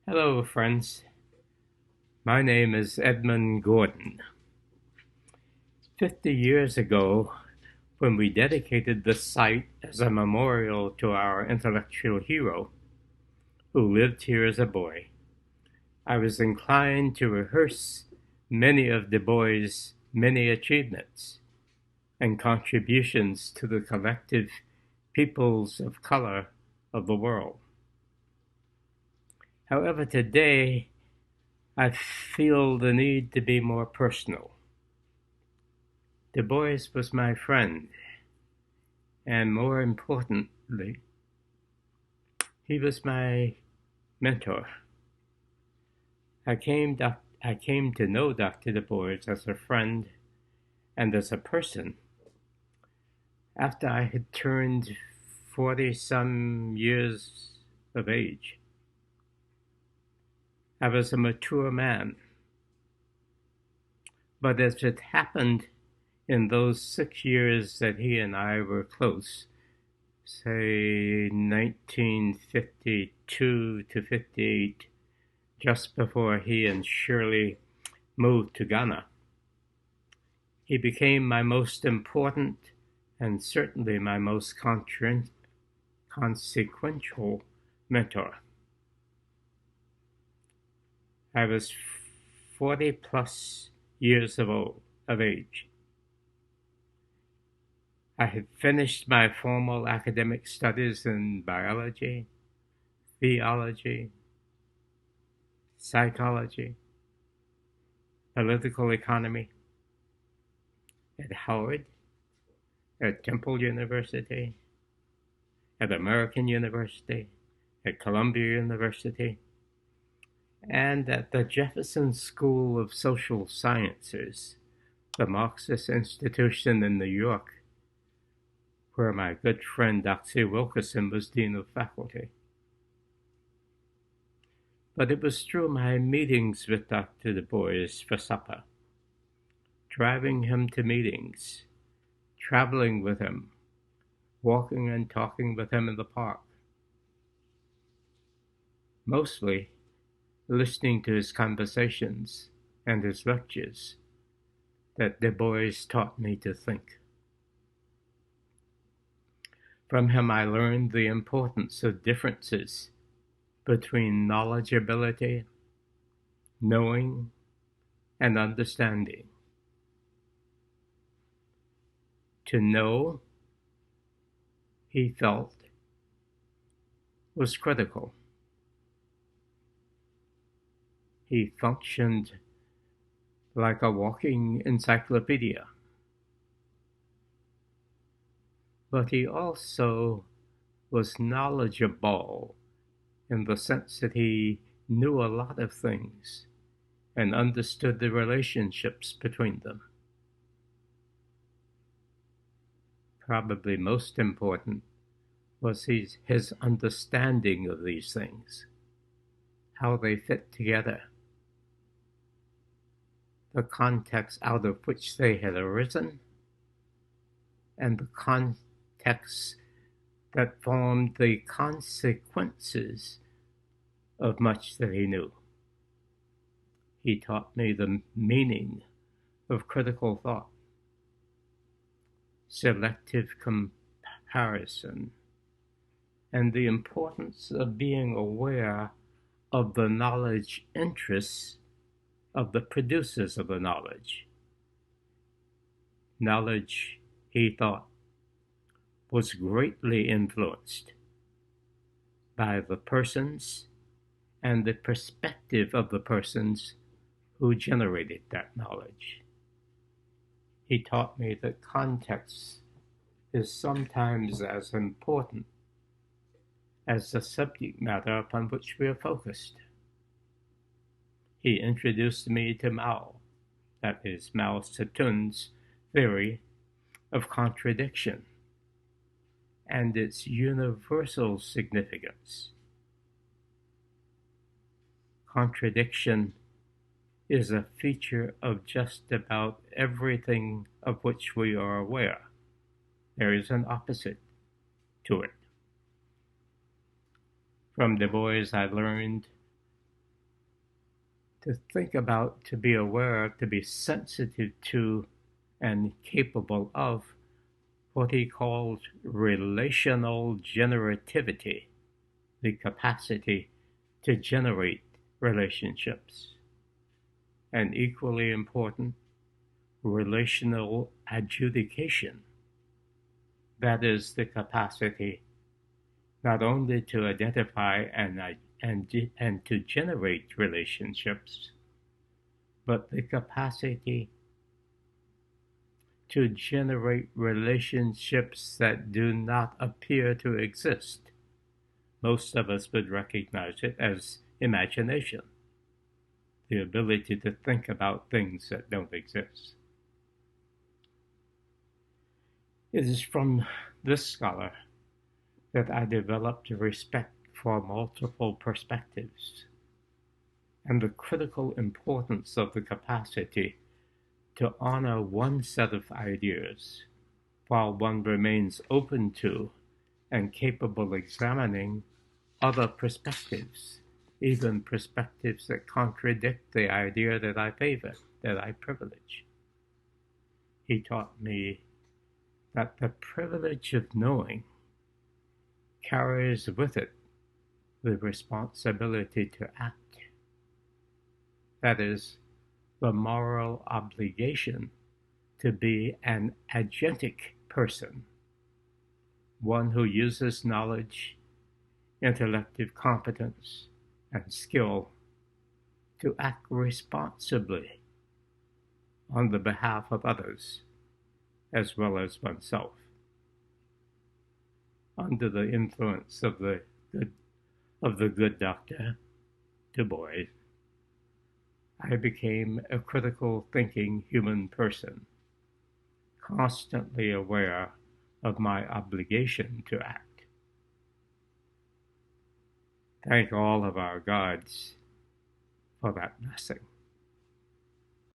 Hello, friends. My name is Edmund Gordon. 50 years ago, when we dedicated this site as a memorial to our intellectual hero, who lived here as a boy, I was inclined to rehearse many of DuBois' many achievements and contributions to the collective peoples of color of the world. However, today, I feel the need to be more personal. DuBois was my friend, and more importantly, he was my mentor. I came to know Dr. DuBois as a friend and as a person after I had turned 40-some years of age. I was a mature man, but as it happened in those 6 years that he and I were close, say 1952 to 58, just before he and Shirley moved to Ghana, he became my most important and certainly my most consequential mentor. I was 40 plus years of age. I had finished my formal academic studies in biology, theology, psychology, political economy at Howard, at Temple University, at American University, at Columbia University, and at the Jefferson School of Social Sciences, the Marxist institution in New York, where my good friend Dr. Wilkerson was Dean of Faculty. But it was through my meetings with Dr. DuBois for supper, driving him to meetings, traveling with him, walking and talking with him in the park, mostly listening to his conversations and his lectures, that DuBois taught me to think. From him I learned the importance of differences between knowledgeability, knowing, and understanding. To know, he felt, was critical. He functioned like a walking encyclopedia. But he also was knowledgeable in the sense that he knew a lot of things and understood the relationships between them. Probably most important was his understanding of these things, how they fit together, the context out of which they had arisen, and the context that formed the consequences of much that he knew. He taught me the meaning of critical thought, selective comparison, and the importance of being aware of the knowledge interests of the producers of the knowledge. Knowledge, he thought, was greatly influenced by the persons and the perspective of the persons who generated that knowledge. He taught me that context is sometimes as important as the subject matter upon which we are focused. He introduced me to Mao, that is Mao Zedong's theory of contradiction and its universal significance. Contradiction is a feature of just about everything of which we are aware. There is an opposite to it. From DuBois I learned to think about, to be aware of, to be sensitive to, and capable of what he called relational generativity, the capacity to generate relationships. And equally important, relational adjudication. That is the capacity not only to identify and to generate relationships, but the capacity to generate relationships that do not appear to exist. Most of us would recognize it as imagination, the ability to think about things that don't exist. It is from this scholar that I developed a respect for multiple perspectives and the critical importance of the capacity to honor one set of ideas while one remains open to and capable of examining other perspectives, even perspectives that contradict the idea that I favor, that I privilege. He taught me that the privilege of knowing carries with it the responsibility to act. That is, the moral obligation to be an agentic person, one who uses knowledge, intellective competence, and skill to act responsibly on the behalf of others, as well as oneself. Under the influence of the good Dr. DuBois, I became a critical thinking human person, constantly aware of my obligation to act. Thank all of our gods for that blessing.